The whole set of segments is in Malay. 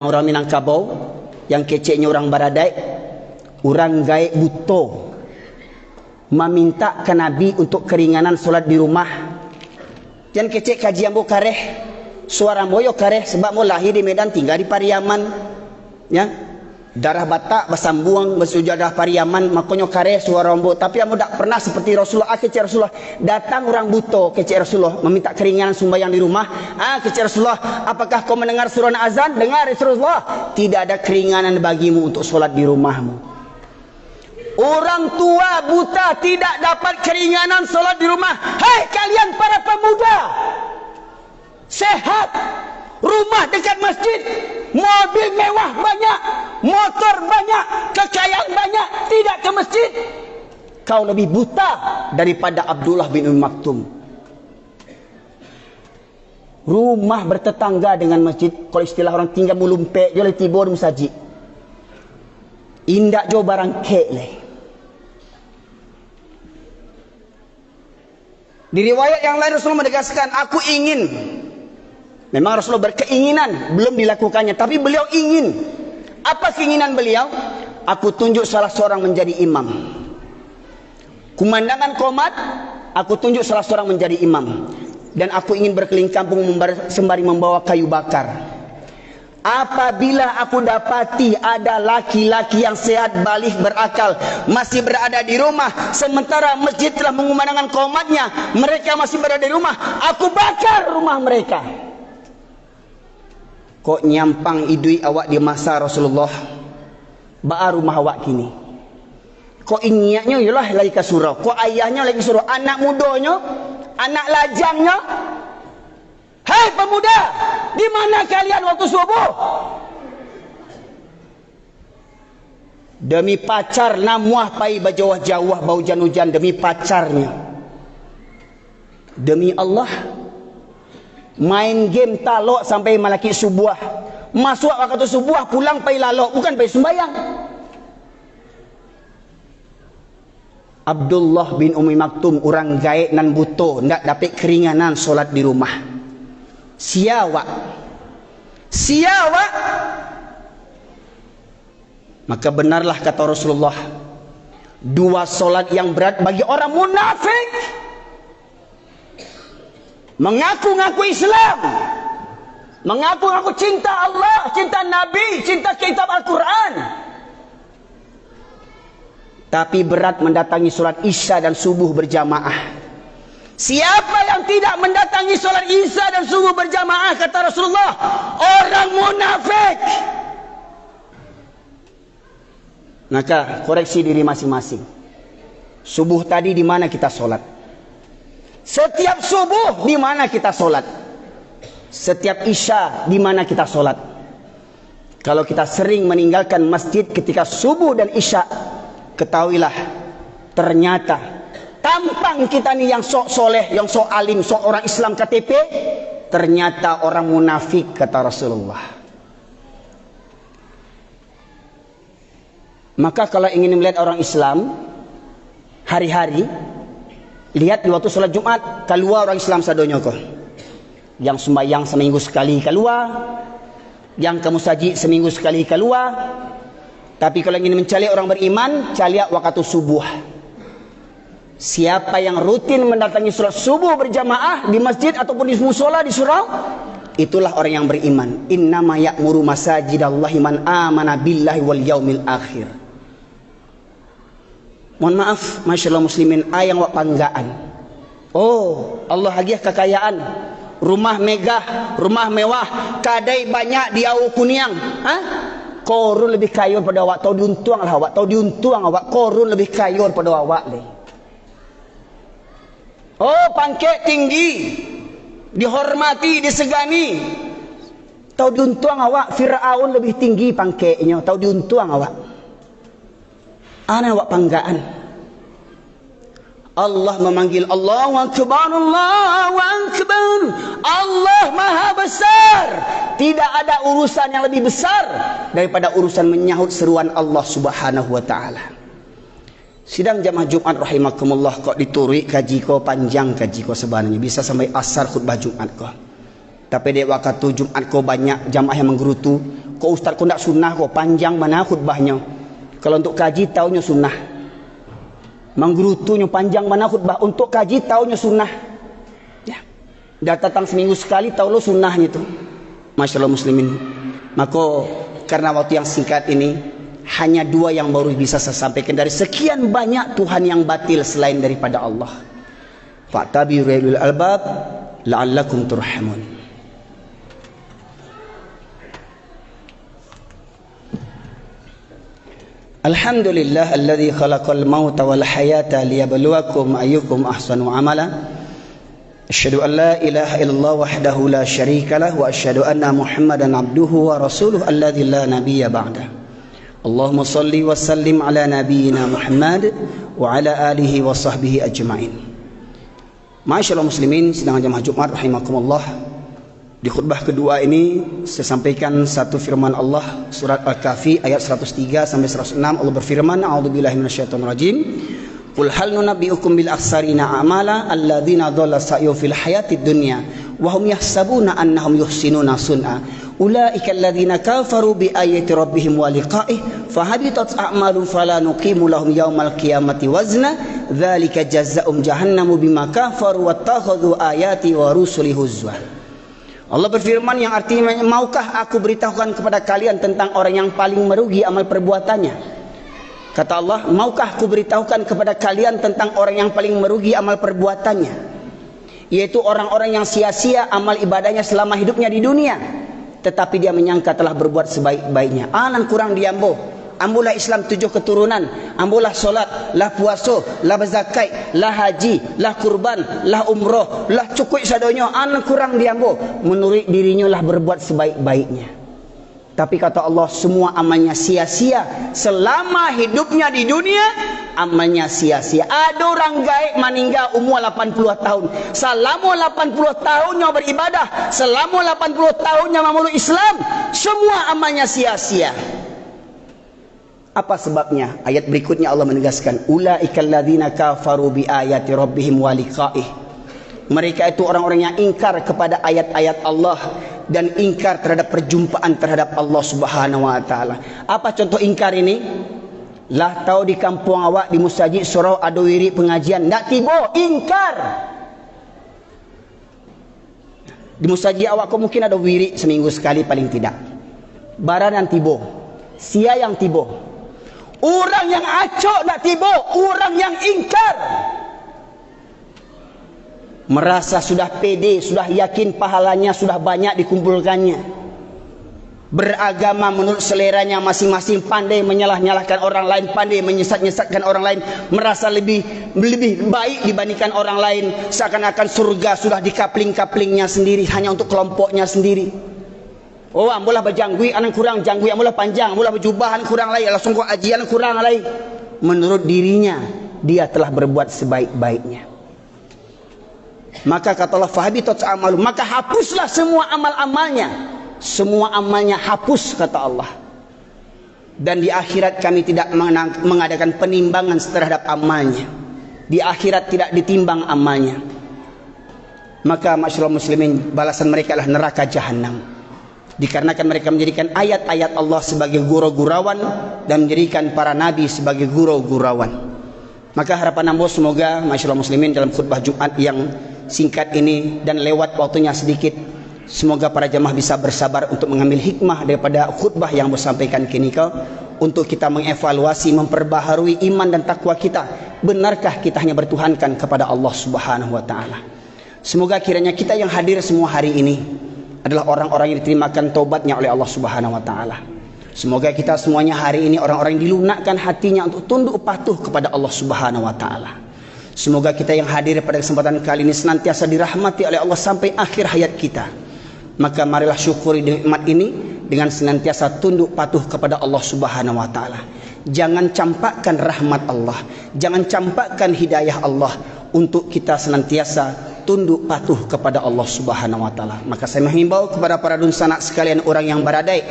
Orang Minangkabau, yang keceknya orang Baradai, orang gaib buto meminta ke Nabi untuk keringanan solat di rumah. Jangan kecek kajian bo kareh, suara moyo kareh sebab mau lahir di Medan tinggal di Pariaman, ya. Darah Batak bersambung bersujadah Pariaman, makanya kareh suara rombo. Tapi kamu tak pernah seperti Rasulullah. Kecek Rasulullah datang orang buto kecek Rasulullah meminta keringanan sembahyang di rumah. Kecek Rasulullah, apakah kau mendengar surah azan? Dengar Rasulullah, tidak ada keringanan bagimu untuk solat di rumahmu. Orang tua buta tidak dapat keringanan solat di rumah. Hai kalian para pemuda sehat, rumah dekat masjid, mobil mewah banyak, motor banyak, kekayaan banyak, tidak ke masjid. Kau lebih buta daripada Abdullah bin Maktum. Rumah bertetangga dengan masjid, kalau istilah orang tinggal mulumpe, joleh tibur musajid. Indak jo barang keleh. Di riwayat yang lain Rasulullah menegaskan, aku ingin. Memang Rasulullah berkeinginan, belum dilakukannya, tapi beliau ingin. Apa keinginan beliau? Aku tunjuk salah seorang menjadi imam. Kumandangan qomat, aku tunjuk salah seorang menjadi imam. Dan aku ingin berkeliling kampung sembari membawa kayu bakar. Apabila aku dapati ada laki-laki yang sehat, balik, berakal, masih berada di rumah, sementara masjid telah mengumandangkan qomatnya, mereka masih berada di rumah, aku bakar rumah mereka. Kok nyampang idui awak di masa Rasulullah, ba'a rumah awak kini. Kok ingiaknya yalah lagi ke surau, kok ayahnya lagi surau, anak mudanya, anak lajangnya. Hei pemuda, di mana kalian waktu subuh? Demi pacar namuah pai bajawah-jawah bau hujan-hujan demi pacarnya. Demi Allah, main game talok sampai malaki subuh. Masuk waktu subuh, pulang pai lalok, bukan pai sembahyang. Abdullah bin Umi Maktum, orang gaib nan buto, ndak dapat keringanan solat di rumah. Siawak. Maka benarlah kata Rasulullah, dua solat yang berat bagi orang munafik. Mengaku-ngaku Islam, mengaku-ngaku cinta Allah, cinta Nabi, cinta kitab Al-Quran, tapi berat mendatangi solat Isya dan subuh berjamaah. Siapa yang tidak mendatangi solat Isya dan subuh berjamaah, kata Rasulullah, orang munafik. Maka koreksi diri masing-masing. Subuh tadi di mana kita solat? Setiap subuh di mana kita solat? Setiap Isya di mana kita solat? Kalau kita sering meninggalkan masjid ketika subuh dan Isya, ketahuilah ternyata tampang kita ni yang sok soleh, yang sok alim, sok orang Islam KTP, ternyata orang munafik, kata Rasulullah. Maka kalau ingin melihat orang Islam hari-hari, lihat di waktu sholat Jumat, keluar orang Islam sadonya kok. Yang sembahyang seminggu sekali keluar, yang ke musajid seminggu sekali keluar. Tapi kalau ingin mencari orang beriman, cari waktu subuh. Siapa yang rutin mendatangi sholat subuh berjamaah di masjid ataupun di musola, di surau, itulah orang yang beriman. Innama ya'muru masajidallahi man amana billahi wal yaumil akhir. Mohon maaf, masyaallah muslimin, ayang wak panggaan. Oh, Allah hadiah kekayaan, rumah megah, rumah mewah, kadai banyak di Au Kuniang. Korun lebih kaya pada awak, tahu diuntung lah awak, tahu diuntung awak, korun lebih kaya pada awak le. Oh, pangkat tinggi, dihormati, disegani. Tahu diuntung awak, Fir'aun lebih tinggi pangkatnya, tahu diuntung awak. Ana awak panggaan. Allah memanggil, Allahu Akbar, Allahu Akbar, Allah Maha Besar. Tidak ada urusan yang lebih besar daripada urusan menyahut seruan Allah Subhanahu wa taala. Sidang jamaah Jumat rahimakumullah, kok diturui kaji ko panjang, kaji ko sebenarnya bisa sampai asar khutbah Jumat ko. Tapi di waktu Jumat ko banyak jamaah yang menggerutu, Kau ustaz kau nak sunnah kau panjang mana khutbahnya. Kalau untuk kaji taunya sunnah. Menggerutunya panjang mana khutbah, untuk kaji taunya sunnah. Ya. Dah datang seminggu sekali tahu lo sunnahnya itu. Masyaallah muslimin. Maka karena waktu yang singkat ini hanya 2 yang baru bisa saya sampaikan dari sekian banyak Tuhan yang batil selain daripada Allah. Fa'tabiru ulil albab la'allakum turhamun. Alhamdulillah alladzi khalaqal mauta wal hayata liyabluwakum ayyukum ahsanu amala. Asyhadu an la ilaha illallah wahdahu la syarika lah wa asyhadu anna Muhammadan abduhu wa rasuluhu alladzi la nabiyya ba'dah. Allahumma salli wa sallim ala nabiyyina Muhammad wa ala alihi wa sahbihi ajma'in. Ma'asyiral muslimin sidang jamaah Jumat rahimakumullah. Di khutbah kedua ini saya sampaikan satu firman Allah surat Al-Kahfi ayat 103 sampai 106. Allah berfirman, a'udzubillahi minasyaitonir rajim. Qul hal nunabbi'ukum bil akhsarina a'mala alladzina dhalla sa'yuhum fil hayatid dunya wa hum yahsabuna annahum yuhsinuna sun'a. Ulaika alladzina kafaru bi ayati rabbihim wa liqa'ihi fahabitat a'maluhum fala nuqimu lahum yaumal qiyamati wazna dzalika jazaa'um jahannamu bima kafaru wattakhadhu ayati wa rusuli huzwa. Allah berfirman yang artinya, maukah aku beritahukan kepada kalian tentang orang yang paling merugi amal perbuatannya? Kata Allah, maukah aku beritahukan kepada kalian tentang orang yang paling merugi amal perbuatannya? Yaitu orang-orang yang sia-sia amal ibadahnya selama hidupnya di dunia, tetapi dia menyangka telah berbuat sebaik-baiknya. Anan kurang diambo. Ambulah Islam 7 keturunan, ambulah solat, lah puasa, lah berzakat, lah haji, lah kurban, lah umroh, lah cukup sadonyo, an kurang diambo. Menurut dirinya lah berbuat sebaik-baiknya. Tapi kata Allah, semua amalnya sia-sia selama hidupnya di dunia, amalnya sia-sia. Ada orang gaib meninggal umur 80 tahun. Selama 80 tahunnya beribadah, selama 80 tahunnya memeluk Islam, semua amalnya sia-sia. Apa sebabnya? Ayat berikutnya Allah menegaskan, ulaikal ladzina kafaru bi ayati rabbihim wa liqa'ih. Mereka itu orang-orang yang ingkar kepada ayat-ayat Allah dan ingkar terhadap perjumpaan terhadap Allah Subhanahu wa taala. Apa contoh ingkar ini? Lah tahu di kampung awak di masjid surau ada wirid pengajian, ndak tiba ingkar. Di masjid awak kau mungkin ada wirid seminggu sekali paling tidak. Baran yang tiba, sia yang tiba. Orang yang acok nak tiba, orang yang ingkar. Merasa sudah pede, sudah yakin pahalanya sudah banyak dikumpulkannya. Beragama menurut seleranya masing-masing, pandai menyalah-nyalahkan orang lain, pandai menyesat-nyesatkan orang lain, merasa lebih baik dibandingkan orang lain, seakan-akan surga sudah di kapling-kaplingnya sendiri, hanya untuk kelompoknya sendiri. Oh, ambolah berjanggui, anak kurang janggui, ambolah panjang, ambolah berjubahan kurang lain, langsung kau ajian kurang lain. Menurut dirinya, dia telah berbuat sebaik-baiknya. Maka kata Allah, fahabitat amalu, maka hapuslah semua amal-amalnya. Semua amalnya hapus, kata Allah. Dan di akhirat kami tidak mengadakan penimbangan terhadap amalnya. Di akhirat tidak ditimbang amalnya. Maka masyaallah muslimin, balasan mereka adalah neraka jahanam. Dikarenakan mereka menjadikan ayat-ayat Allah sebagai gurau-gurauan dan menjadikan para nabi sebagai gurau-gurauan. Maka harapan hamba semoga masyaallah muslimin dalam khutbah Jumat yang singkat ini dan lewat waktunya sedikit, semoga para jamaah bisa bersabar untuk mengambil hikmah daripada khutbah yang bersampaikan kini kau, untuk kita mengevaluasi, memperbaharui iman dan takwa kita. Benarkah kita hanya bertuhankan kepada Allah Subhanahu wa taala? Semoga kiranya kita yang hadir semua hari ini adalah orang-orang yang diterimakan taubatnya oleh Allah Subhanahu wa taala. Semoga kita semuanya hari ini orang-orang yang dilunakkan hatinya untuk tunduk patuh kepada Allah Subhanahu wa taala. Semoga kita yang hadir pada kesempatan kali ini senantiasa dirahmati oleh Allah sampai akhir hayat kita. Maka marilah syukuri nikmat ini dengan senantiasa tunduk patuh kepada Allah Subhanahu wa taala. Jangan campakkan rahmat Allah, jangan campakkan hidayah Allah, untuk kita senantiasa tunduk patuh kepada Allah Subhanahu wa taala. Maka saya menghimbau kepada para dunsana sekalian, orang yang baradai,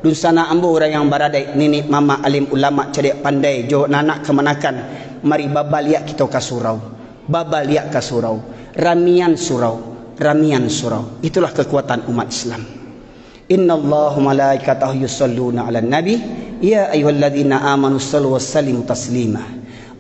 dunsana ambo orang yang baradai, nenek mama alim ulama cerdik pandai jo nanak kemanakan, mari babaliak kita ka surau, babaliak ka surau, ramian surau, ramian surau. Itulah kekuatan umat Islam. Innallaha malaikatahu yusholluna 'alan nabi ya ayyuhalladzina amanu shallu wa sallimu taslima.